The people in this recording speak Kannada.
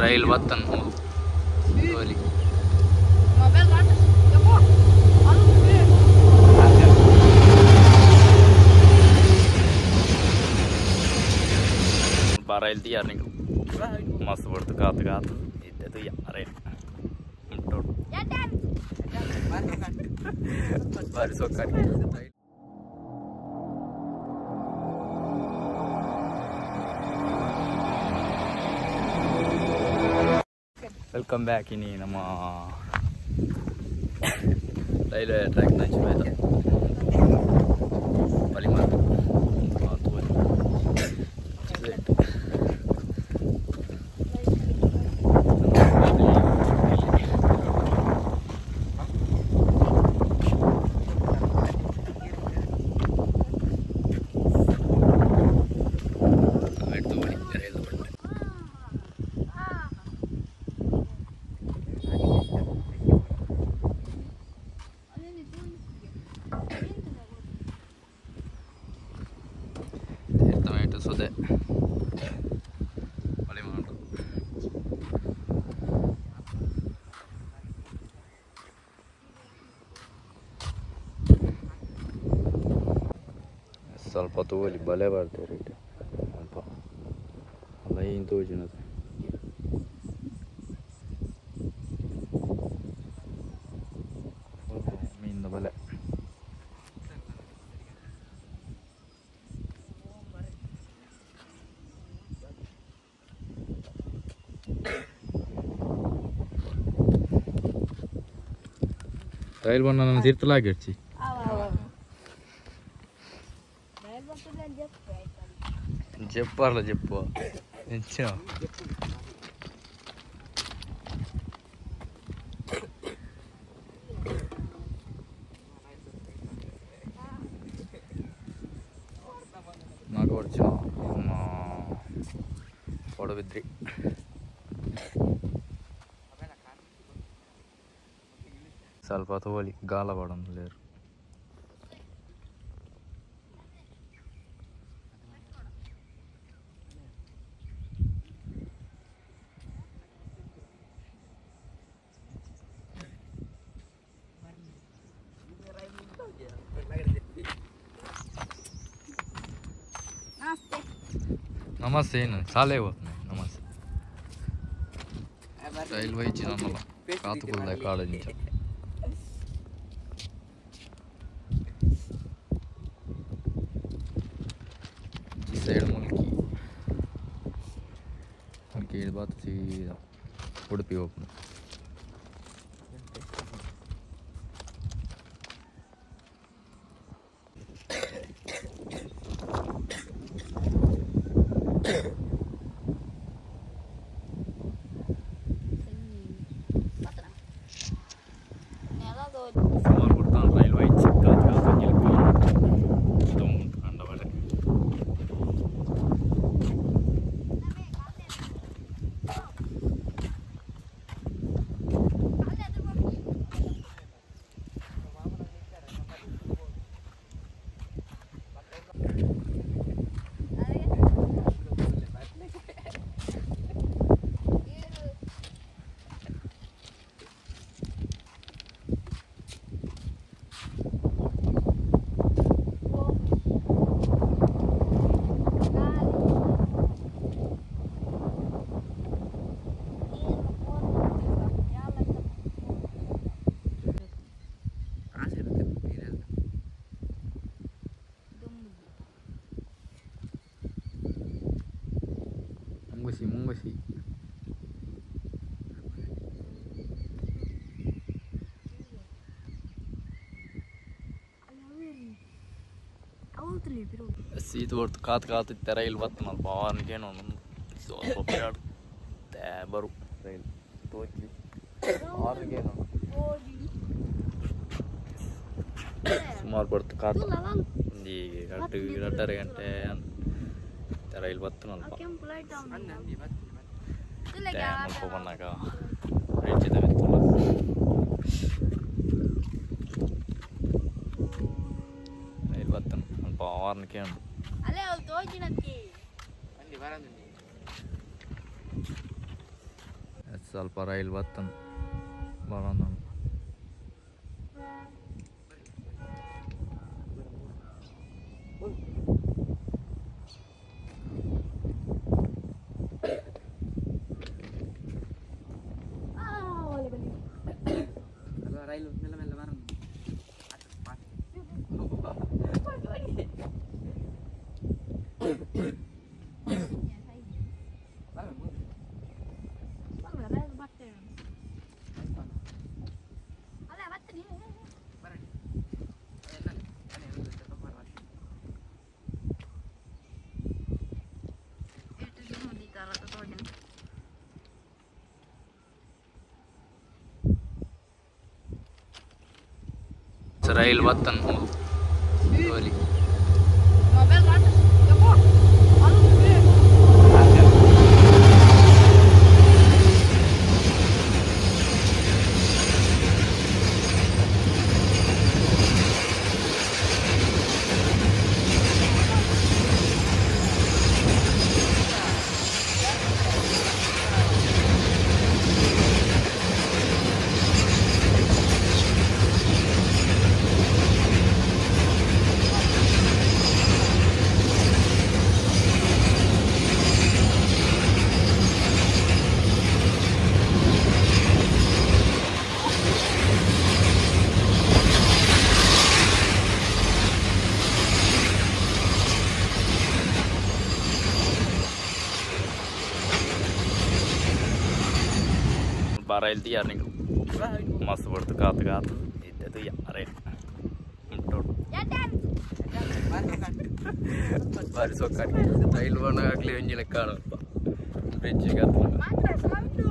ರೈಲ್ ಬತ್ತನ್ ಗೋಲಿ रैल तैयार निकल मस्त पड़ता कात कात इतने तो यार बारिश होकर वेलकम बैक इनी नम रैल्वे ट्रैक पलिमार ಸೋದೆ ಮಳೆ ಮಾಡು ಸ್ವಲ್ಪ ತಗೋಲಿ ಬಲೆ ಬರ್ತೇವೆ ರೇಟ್ ಸ್ವಲ್ಪ ಅಲ್ಲ ಏನು ತೋಜಿನದು ಮೀನಿನ ಬಲೆ ರೈಲ್ ಬಂದ ನನ್ನ ತೀರ್ಥಲಾಗಿರ್ಚಿ ಜಪ್ಪಲ್ಲ ಜಪ್ಪು ಎಂಚ నాకు వచ్చిన పొడవిద్రి ಸ್ವಲ್ಪ ತಗೋಲಿ ಗಾಲ ಬಾಡೋದು ಲೇರು ನಮಸ್ತೆ ಏನು ಶಾಲೆ ಹೋಗ್ತಾನೆ ನಮಸ್ತೆ ರೈಲ್ ವೈಚಿ ನನ್ನಲ್ಲ ಕಾತುಕೊಳ್ದ ಕಾಡಂಚ ಸೈಡ್ ಮುಲ್ಕಿ ಇಳಿ ಬಾತು ಸೀದಾ ಉಡುಪಿ ಹೋಗ್ಬೋದು ಸುಮಾರು ಕೊಡ್ತಾನೆ ರೈಲ್ ವೈಚ್ ಕಂಡಬಳೆ ಮುಂಗುಸಿ ಸೀತು ಹೊರ್ತು ಕಾತಿತ್ತೆ ರೈಲ್ ಬತ್ತು ಸ್ವಲ್ಪ ಅವನಿಗೇನೋ ಸ್ವಲ್ಪ ಬರು ರೈಲ್ ತೋಚಿ ಅವನಿಗೇನು ಸುಮಾರು ಬರ್ತು ಕಾತು ಒಂದು 2.5 ಗಂಟೆ ರೈಲ್ ಬತ್ತು ಸ್ವಲ್ಪ ಮುಲ್ಪ ಬಂದಾಗ ರೈಲ್ ಬತ್ತನು ಸ್ವಲ್ಪ ವಾರಕ್ಕೆ ಸ್ವಲ್ಪ ರೈಲ್ ಬರ್ತನ್ ಬರೋಣ. ರೈಲು ಮೆಲ್ಲ ಮೆಲ್ಲ ಬರೋಣ. ರೈಲ್ ಬರ್ತನ್ ಹೋಲಿ बारह तैयार निकल मस्त पड़ता कात कात इतने तो यार बारिश रैल बना इंजिन ब्रिज